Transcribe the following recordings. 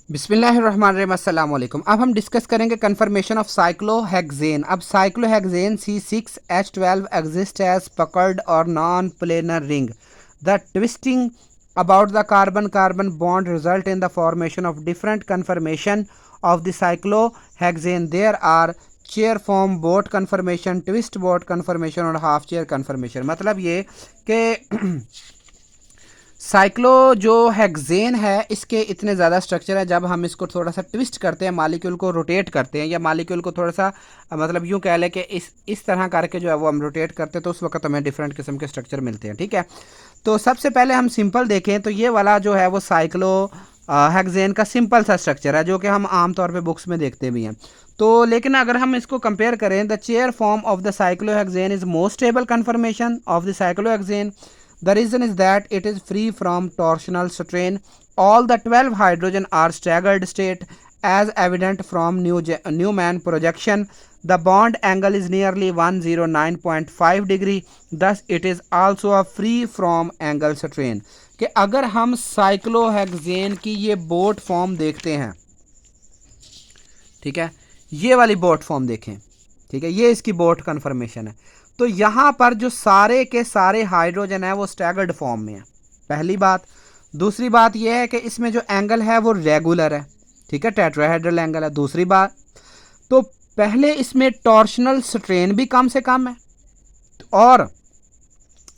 बिस्मिल्लाहिर्रहमानिर्रहीम, अस्सलाम वालेकुम। अब हम डिस्कस करेंगे कन्फर्मेशन ऑफ साइक्लोहेक्सेन। अब cyclohexane C6H12 exist as puckered और non planar ring. The twisting about the carbon-carbon bond result in the formation of different conformation of the cyclohexane. There are chair form boat conformation, twist boat conformation और half chair conformation। मतलब ये कि cyclo जो hexane है इसके इतने ज़्यादा structure है, जब हम इसको थोड़ा सा ट्विस्ट करते हैं, मालिक्यूल को रोटेट करते हैं या मालिक्यूल को थोड़ा सा मतलब यूँ कह लें कि इस तरह करके जो है वो हम रोटेट करते हैं तो उस वक्त हमें डिफरेंट किस्म के स्ट्रक्चर मिलते हैं। ठीक है, तो सबसे पहले हम सिंपल देखें तो ये वाला जो है वो साइक्लो हेक्सेन का सिंपल सा स्ट्रक्चर है जो कि हम आमतौर पर बुक्स में देखते भी हैं। तो लेकिन अगर हम इसको कंपेयर करें, the chair form of the cyclohexane is most stable conformation of the cyclohexane. The reason is that it is free from torsional strain. All the 12 hydrogen are staggered state as evident from Newman projection. The bond angle is nearly 109.5 degree. Thus it is also a free from angle strain. कि अगर हम cyclohexane की ये boat form देखते हैं, ठीक है, ये वाली बोट फॉर्म देखें, ठीक है, ये इसकी बोट कन्फर्मेशन है, तो यहाँ पर जो सारे के सारे हाइड्रोजन है वो स्टैगर्ड फॉर्म में है, पहली बात। दूसरी बात यह है कि इसमें जो एंगल है वो रेगुलर है, ठीक है, टेट्राहेड्रल एंगल है। दूसरी बात, तो पहले इसमें टॉर्शनल स्ट्रेन भी कम से कम है और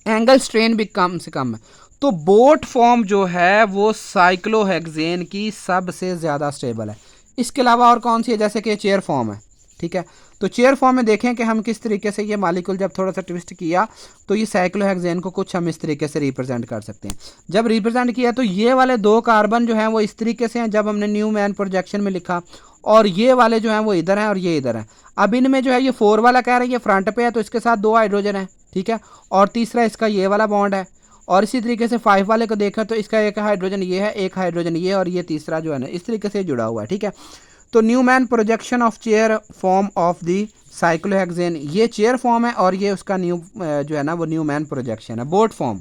एंगल स्ट्रेन भी कम से कम है। तो बोट फॉर्म जो है वो साइक्लोहेक्सेन की सबसे ज़्यादा स्टेबल है। इसके अलावा और कौन सी है, जैसे कि चेयर फॉर्म है, ठीक है, तो चेयर फॉर्म में देखें कि हम किस तरीके से ये मालिक्यूल जब थोड़ा सा ट्विस्ट किया तो ये साइक्लोहेक्सेन को कुछ हम इस तरीके से रिप्रेजेंट कर सकते हैं। जब रिप्रेजेंट किया तो ये वाले दो कार्बन जो हैं वो इस तरीके से हैं जब हमने न्यूमैन प्रोजेक्शन में लिखा, और ये वाले जो हैं वो इधर हैं और ये इधर हैं। अब इनमें जो है ये 4 वाला कह रहा है ये फ्रंट पे है तो इसके साथ 2 हाइड्रोजन है, ठीक है, और तीसरा इसका ये वाला बॉन्ड है। और इसी तरीके से 5 वाले को देखा तो इसका एक हाइड्रोजन ये है, एक हाइड्रोजन ये, और ये तीसरा जो है ना इस तरीके से जुड़ा हुआ है। ठीक है, तो Newman projection of chair form of the cyclohexane, ये चेयर फॉर्म है और ये उसका जो है ना वो न्यूमैन प्रोजेक्शन है, boat form.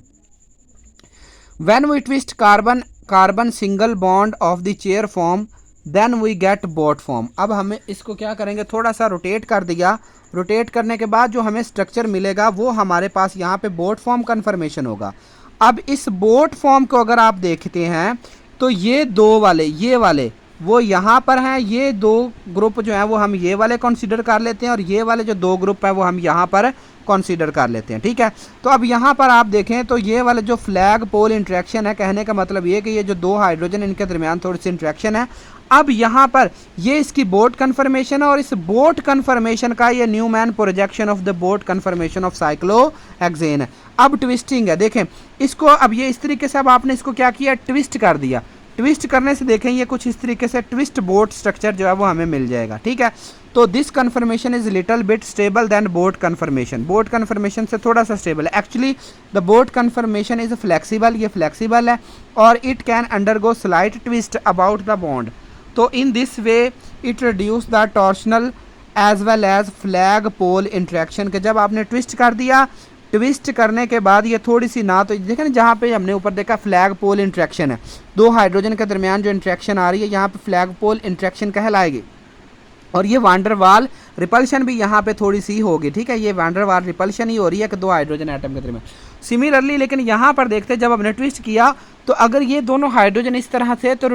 When we twist carbon carbon single bond of the chair form then we get boat form. अब हमें इसको क्या करेंगे, थोड़ा सा रोटेट कर दिया, रोटेट करने के बाद जो हमें स्ट्रक्चर मिलेगा वो हमारे पास यहाँ पे बोट फॉर्म कन्फर्मेशन होगा। अब इस बोट फॉर्म को अगर आप देखते हैं तो ये दो वाले, ये वाले वो यहाँ पर हैं, ये दो ग्रुप जो हैं वो हम ये वाले कंसीडर कर लेते हैं और ये वाले जो दो ग्रुप है वो हम यहाँ पर कंसीडर कर लेते हैं। ठीक है, तो अब यहाँ पर आप देखें तो ये वाले जो फ्लैग पोल इंट्रैक्शन है, कहने का मतलब ये कि ये जो दो हाइड्रोजन इनके दरमियान थोड़ी सी इंट्रैक्शन है। अब यहाँ पर ये इसकी बोट कन्फर्मेशन है और इस बोट कन्फर्मेशन का ये Newman projection of the boat conformation of cyclohexane है। अब ट्विस्टिंग है, देखें इसको, अब ये इस तरीके से अब आपने इसको क्या किया, ट्विस्ट कर दिया। ट्विस्ट करने से देखें ये कुछ इस तरीके से ट्विस्ट बोट स्ट्रक्चर जो है वो हमें मिल जाएगा। ठीक है, तो this conformation is little bit stable than boat conformation. Boat conformation से थोड़ा सा स्टेबल है। Actually the boat conformation is flexible, ये फ्लेक्सिबल है और it can undergo slight twist about the bond. तो in this way it reduce the torsional as well as flag pole interaction के जब आपने ट्विस्ट कर दिया, ट्विस्ट करने के बाद ये थोड़ी सी ना, तो देखें ना जहाँ पे हमने ऊपर देखा फ्लैग पोल इंट्रैक्शन है, दो हाइड्रोजन के दरमियान जो इंट्रैक्शन आ रही है यहाँ पे फ्लैग पोल इंट्रैक्शन कहलाएगी और ये वांडरवाल रिपल्शन भी यहाँ पे थोड़ी सी होगी। ठीक है, ये वांडरवाल रिपल्शन ही हो रही है कि दो हाइड्रोजन एटम के दरमियान। सिमिलरली लेकिन यहाँ पर देखते हैं जब हमने ट्विस्ट किया तो अगर ये दोनों हाइड्रोजन इस तरह से, तो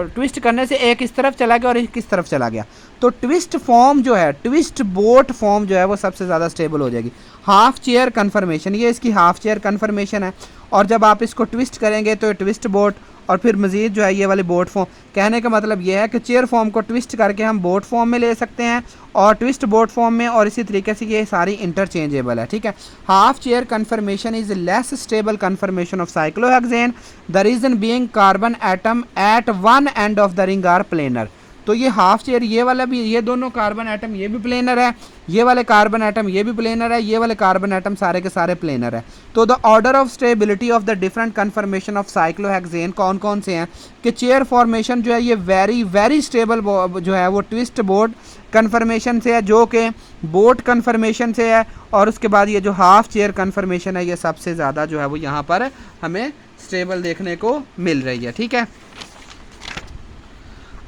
ट्विस्ट करने से एक इस तरफ चला गया और एक इस तरफ चला गया, तो ट्विस्ट फॉर्म जो है, ट्विस्ट बोट फॉर्म जो है वो सबसे ज़्यादा स्टेबल हो जाएगी। हाफ चेयर कन्फर्मेशन, ये इसकी हाफ चेयर कन्फर्मेशन है और जब आप इसको ट्विस्ट करेंगे तो ट्विस्ट बोट और फिर मज़ीद जो है ये वाली बोट फॉर्म। कहने का मतलब ये है कि चेयर फॉर्म को ट्विस्ट करके हम बोट फॉर्म में ले सकते हैं और ट्विस्ट बोट फॉर्म में, और इसी तरीके से ये सारी इंटरचेंजेबल है। ठीक है, half chair conformation is less stable conformation of cyclohexane, the reason being carbon atom at one end of the ring are planar. तो ये हाफ चेयर, ये वाला भी, ये दोनों कार्बन एटम ये भी प्लेनर है, ये वाले कार्बन एटम ये भी प्लेनर है, ये वाले कार्बन एटम सारे के सारे प्लेनर है। तो the order of stability of the different conformation of cyclohexane कौन कौन से हैं कि चेयर फॉर्मेशन जो है ये वेरी वेरी स्टेबल जो है वो ट्विस्ट बोट कन्फर्मेशन से है, जो कि बोट कन्फर्मेशन से है, और उसके बाद ये जो हाफ चेयर कन्फर्मेशन है ये सबसे ज़्यादा जो है वो यहाँ पर हमें स्टेबल देखने को मिल रही है। ठीक है,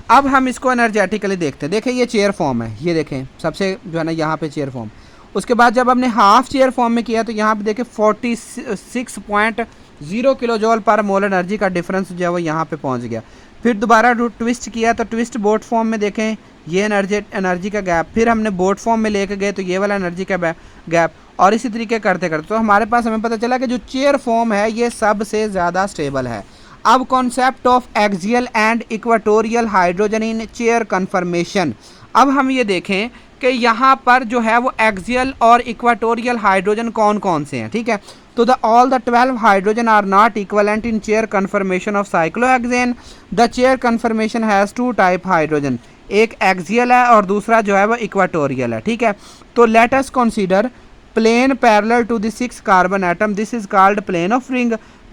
अब हम इसको एनर्जेटिकली देखते हैं। देखें ये चेयर फॉर्म है, ये देखें सबसे जो है ना यहाँ पे चेयर फॉर्म। उसके बाद जब हमने हाफ चेयर फॉर्म में किया तो यहाँ पे देखें 46.0 किलो जॉल पर मोल एनर्जी का डिफरेंस जो है वो यहाँ पे पहुँच गया। फिर दोबारा ट्विस्ट किया तो ट्विस्ट बोट फॉर्म में देखें ये एनर्जी का गैप, फिर हमने बोट फॉर्म में लेके गए तो ये वाला एनर्जी का गैप, और इसी तरीके करते करते तो हमारे पास हमें पता चला कि जो चेयर फॉर्म है ये सबसे ज़्यादा स्टेबल है। अब concept of axial and equatorial hydrogen in chair conformation. अब हम ये देखें कि यहाँ पर जो है वो एक्सियल और इक्वाटोरियल हाइड्रोजन कौन कौन से हैं, ठीक है। तो the all the 12 hydrogen are not equivalent in chair conformation of cyclohexane. The chair conformation has 2 type hydrogen, एक एक्सियल है और दूसरा जो है वो इक्वाटोरियल है, ठीक है। तो let us consider plane parallel to the 6 carbon atom, this is called plane of ring.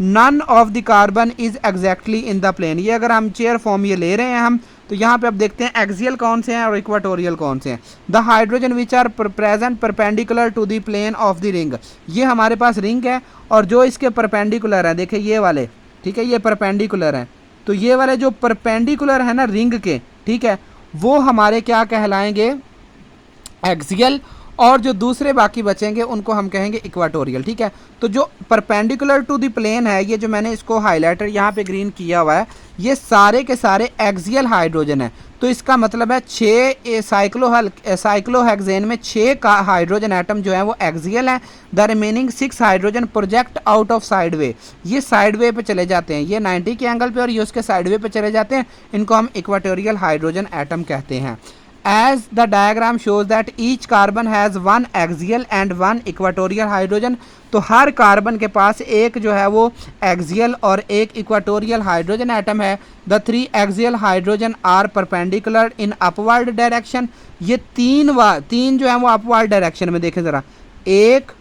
None of the carbon is exactly in the plane। ये अगर हम चेयर फॉर्म ये ले रहे हैं हम, तो यहाँ पे अब देखते हैं एक्सियल कौन से हैं और इक्वाटोरियल कौन से हैं। The hydrogen which are present perpendicular to the plane of the ring, ये हमारे पास रिंग है और जो इसके परपेंडिकुलर है देखिए ये वाले, ठीक है, ये परपेंडिकुलर हैं। तो ये वाले जो परपेंडिकुलर है ना रिंग के, ठीक है, वो हमारे क्या कहलाएंगे, एक्सियल, और जो दूसरे बाकी बचेंगे उनको हम कहेंगे इक्वाटोरियल, ठीक है। तो जो परपेंडिकुलर टू द प्लेन है, ये जो मैंने इसको हाइलाइटर यहाँ पे ग्रीन किया हुआ है, ये सारे के सारे एक्सियल हाइड्रोजन है। तो इसका मतलब है 6 साइक्लोहेक्सेन में 6 का हाइड्रोजन एटम जो है वो एक्सियल है। The remaining 6 hydrogen project out of side way, ये साइड वे पे चले जाते हैं, ये 90 के एंगल पे और ये उसके साइड वे पे चले जाते हैं, इनको हम इक्वाटोरियल हाइड्रोजन एटम कहते हैं। As the diagram shows that each carbon has 1 axial and 1 equatorial hydrogen, तो हर कार्बन के पास एक जो है वो एक्सियल और एक इक्वाटोरियल हाइड्रोजन एटम है। The 3 axial hydrogen are perpendicular in upward direction, ये तीन जो है वो अपवर्ड डायरेक्शन में, देखें ज़रा 1,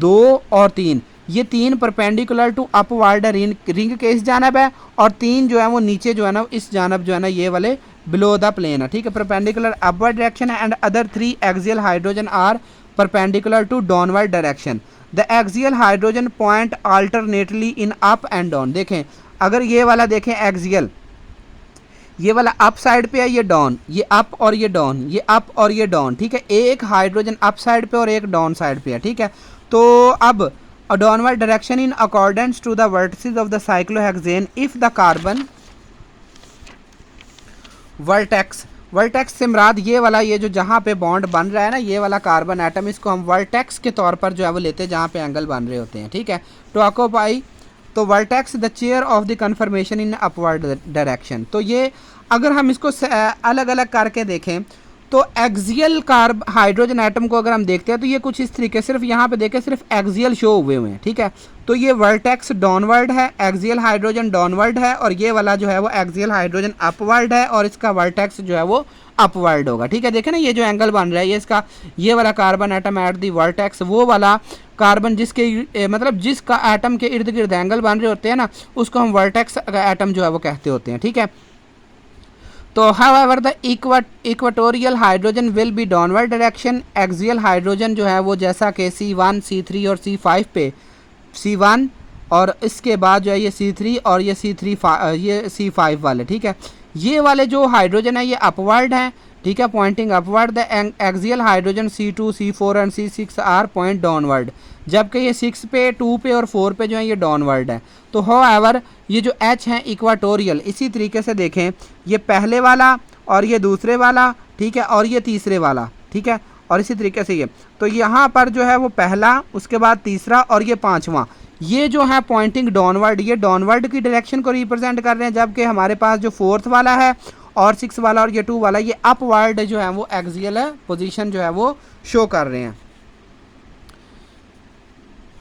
2 और 3, ये 3 परपेंडिकुलर टू अपवर्ड रिंग के इस जानब है और 3 जो है वो नीचे जो है ना इस जानब जो है ना ये वाले बिलो द प्लेन है, ठीक है, परपेंडिकुलर अपवर्ड डायरेक्शन है। And other 3 axial hydrogen are perpendicular to downward direction. The axial hydrogen point alternately in up and down. देखें अगर ये वाला देखें एक्सियल, ये वाला अप साइड पे है, ये डाउन, ये अप और ये डाउन, ये अप और ये डाउन, ठीक है। एक हाइड्रोजन अप साइड पे और एक डाउन साइड पे है, ठीक है। तो अब a downward direction in accordance to the vertices of the cyclohexane if the carbon vertex से मुराद ये वाला, ये जो जहाँ पे बॉन्ड बन रहा है ना ये वाला कार्बन एटम, इसको हम वर्टेक्स के तौर पर जो है वो लेते हैं जहाँ पे एंगल बन रहे होते हैं, ठीक है। तो ऑक्यूपाई, तो vertex the chair of the confirmation in upward direction. तो ये अगर हम इसको अलग अलग करके देखें तो एक्सियल हाइड्रोजन एटम को अगर हम देखते हैं तो ये कुछ इस तरीके, सिर्फ यहाँ पे देखें सिर्फ एक्सियल शो हुए हैं, ठीक है। तो ये वर्टेक्स डाउनवर्ड है, एक्सियल हाइड्रोजन डाउनवर्ड है और ये वाला जो है वो एक्सियल हाइड्रोजन अपवर्ड है और इसका वर्टेक्स जो है वो अपवर्ड होगा, ठीक है। देखें ना ये जो एंगल बन रहा है ये इसका, ये वाला carbon atom at the vertex, वो वाला कार्बन जिसके मतलब जिसका एटम के इर्द गिर्द एंगल बन रहे होते हैं ना उसको हम वर्टेक्स एटम जो है वो कहते होते हैं, ठीक है। तो however the equatorial hydrogen will be downward direction. Axial hydrogen जो है वो जैसा कि C1, C3 और C5 पे, C1 और इसके बाद जो है ये C3 और ये ये C5 वाले, ठीक है, ये वाले जो हाइड्रोजन है ये अपवर्ड हैं, ठीक है, pointing upward. The axial hydrogen C2, C4 and C6 are point downward, जबकि ये 6 पे, 2 पे और 4 पे जो है ये डाउनवर्ड है। तो हाउएवर ये जो H है इक्वाटोरियल, इसी तरीके से देखें ये पहले वाला और ये दूसरे वाला, ठीक है, और ये तीसरे वाला, ठीक है, और इसी तरीके से ये, तो यहाँ पर जो है वो पहला, उसके बाद तीसरा और ये पांचवा, ये जो है पॉइंटिंग डाउनवर्ड, ये डाउनवर्ड की डायरेक्शन को रिप्रेजेंट कर रहे हैं, जबकि हमारे पास जो 4th वाला है और 6 वाला और ये 2 वाला ये अपवर्ड जो है वो एक्सियल है, पोजीशन जो है वो शो कर रहे हैं।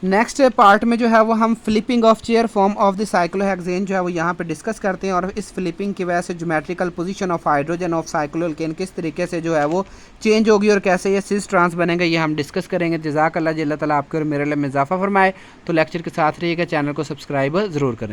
नेक्स्ट पार्ट में जो है वो हम flipping of chair form of the cyclohexane जो है वो यहाँ पे डिस्कस करते हैं और इस फ्लिपिंग की वजह से geometrical position of hydrogen of cycloalkane किस तरीके से जो है वो चेंज होगी और कैसे ये सिस ट्रांस बनेंगे ये हम डिस्कस करेंगे। जज़ाकल्लाह, अल्लाह ताला आपके और मेरे लिए इजाफा फरमाए। तो लेक्चर के साथ रहिएगा, चैनल को सब्सक्राइब ज़रूर करें।